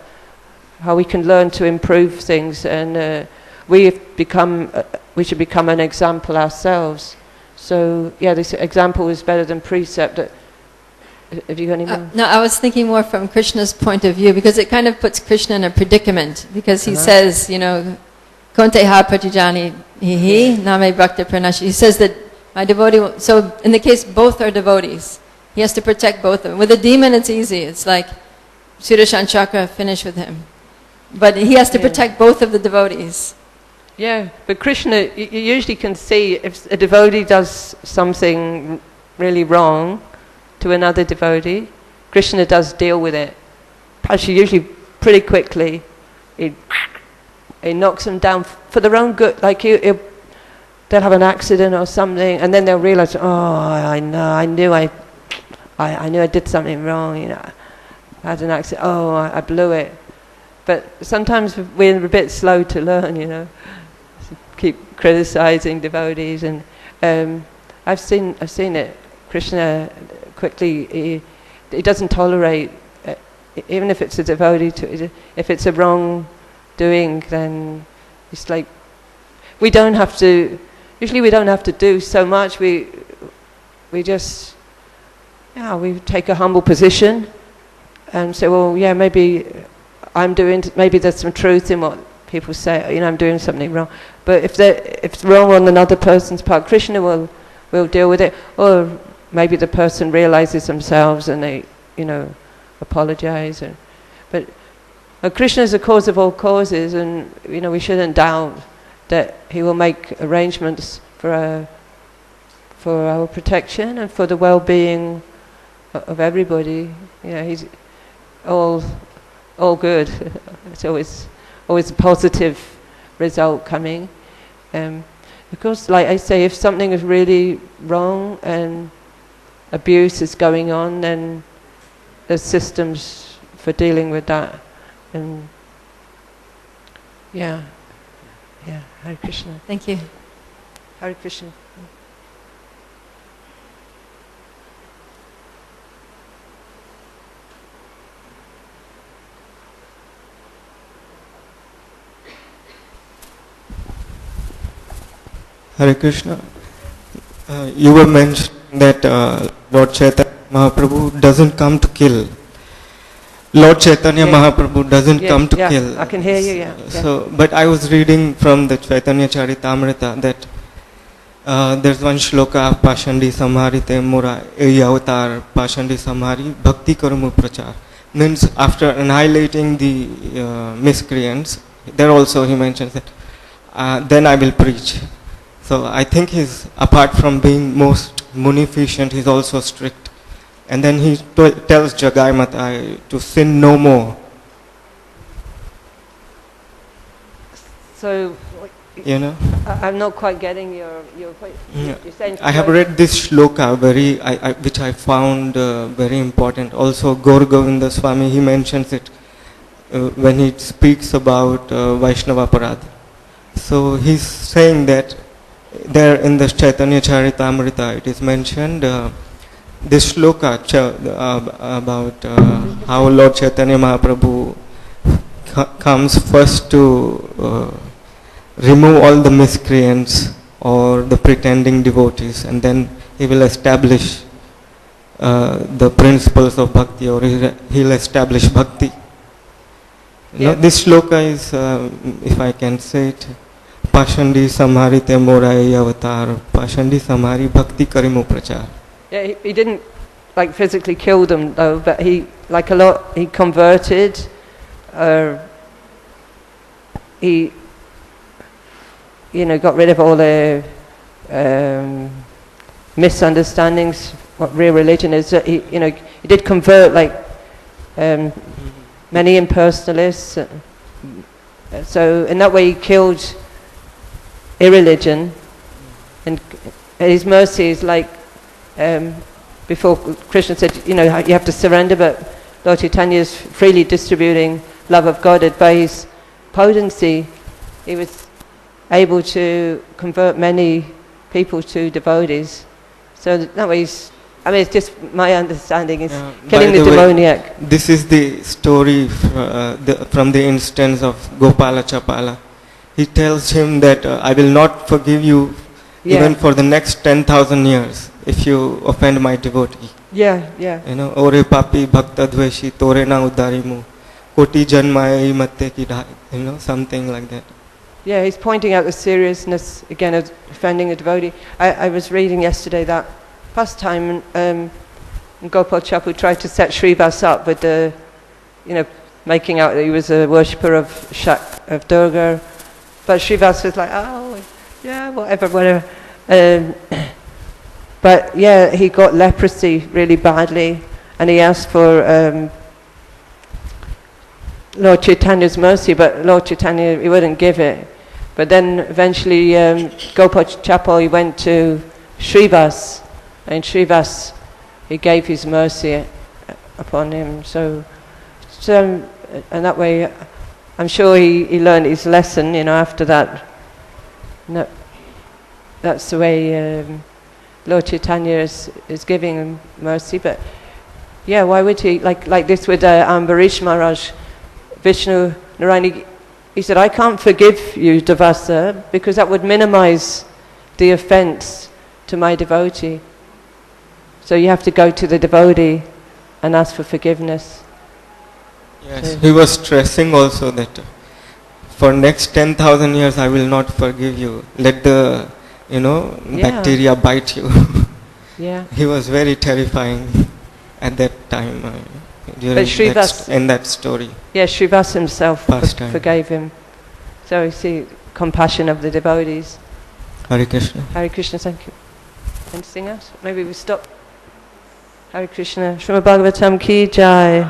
how we can learn to improve things, and we should become an example ourselves. So this example is better than precept. Have you got any more? No, I was thinking more from Krishna's point of view, because it kind of puts Krishna in a predicament, because he says, Konteha pratijani hihi name bhakti pranashi. He says that my devotee, so in the case both are devotees, he has to protect both of them. With a demon it's easy, it's like Sudarshan Chakra, finish with him. But he has to protect both of the devotees. Yeah, but Krishna, you usually can see if a devotee does something really wrong to another devotee, Krishna does deal with it. Actually, usually pretty quickly. He knocks them down for their own good. Like they'll have an accident or something, and then they'll realize, oh, I knew I did something wrong. I had an accident. Oh, I blew it. But sometimes we're a bit slow to learn. Keep criticizing devotees, and I've seen it. Krishna quickly he doesn't tolerate, even if it's a devotee. If it's a wrong doing, then it's like we don't have to. Usually, we don't have to do so much. We just we take a humble position and say, well, maybe I'm doing. Maybe there's some truth in what people say. I'm doing something wrong. But if it's wrong on another person's part, Krishna will deal with it. Or maybe the person realizes themselves and they, apologize. But Krishna is the cause of all causes, and we shouldn't doubt that he will make arrangements for our protection and for the well-being of everybody. He's all good. It's always a positive result coming. Because, like I say, if something is really wrong and abuse is going on, then there's systems for dealing with that. And Hare Krishna. Thank you. Hare Krishna. Hare Krishna. You were mentioning that Lord Chaitanya Mahaprabhu doesn't come to kill. Lord Chaitanya Mahaprabhu doesn't come to kill. I can hear you, yeah. So, but I was reading from the Chaitanya Charitamrita that there's one shloka of Pashandi Samharite Mura Avatar Pashandi Samhari Bhakti Karumu Prachar. Means after annihilating the miscreants, there also he mentions that then I will preach. So I think he's, apart from being most munificent, he's also strict. And then he tells Jagai Mata to sin no more. So, you know, I'm not quite getting your point. You're saying I have read this shloka which I found very important. Also, Gaur Govinda Swami, he mentions it when he speaks about Vaishnava Parad. So he's saying that there in the Chaitanya Charitamrita it is mentioned this shloka about how Lord Chaitanya Mahaprabhu comes first to remove all the miscreants or the pretending devotees, and then he will establish the principles of bhakti, or he'll establish bhakti. You know, this shloka is, if I can say it, Pashandi Samharite Morai Avatar, Pashandi Samhari Bhakti Karimu Prachar. Yeah, he didn't like physically kill them though, but he converted, he got rid of all the misunderstandings what real religion is. He did convert many impersonalists. So in that way he killed irreligion, and his mercy is like before Krishna said, you have to surrender, but Lord Chaitanya is freely distributing love of God. By his potency, he was able to convert many people to devotees. So that way it's just my understanding is killing the demoniac. This is the story from the instance of Gopala Chapala. He tells him that I will not forgive you even for the next 10,000 years if you offend my devotee. Yeah. Ore papi bhakta dveshi tore na udarimu koti janmai matte ki dhai, something like that. Yeah, he's pointing out the seriousness again of offending a devotee. I was reading yesterday that first time Gopal Chapu tried to set Srivas up with the, making out that he was a worshipper of Durga. But Srivas was like, oh, yeah, whatever. But yeah, he got leprosy really badly, and he asked for Lord Chaitanya's mercy, but Lord Chaitanya, he wouldn't give it. But then eventually Gopal Chapu, he went to Srivas, and Srivas, he gave his mercy upon him. So and that way, I'm sure he learned his lesson, after that. No, that's the way Lord Chaitanya is giving him mercy. But yeah, why would he? Like this with Ambarish Maharaj, Vishnu Narayani, he said, I can't forgive you, Devasa, because that would minimize the offense to my devotee. So you have to go to the devotee and ask for forgiveness. Yes, he was stressing also that for next 10,000 years I will not forgive you. Let the, bacteria bite you. Yeah. He was very terrifying at that time during in that story. Yeah, Srivas himself forgave him. So you see, compassion of the devotees. Hare Krishna. Hare Krishna, thank you. Anything else? Maybe we stop. Hare Krishna. Srimad Bhagavatam ki jai.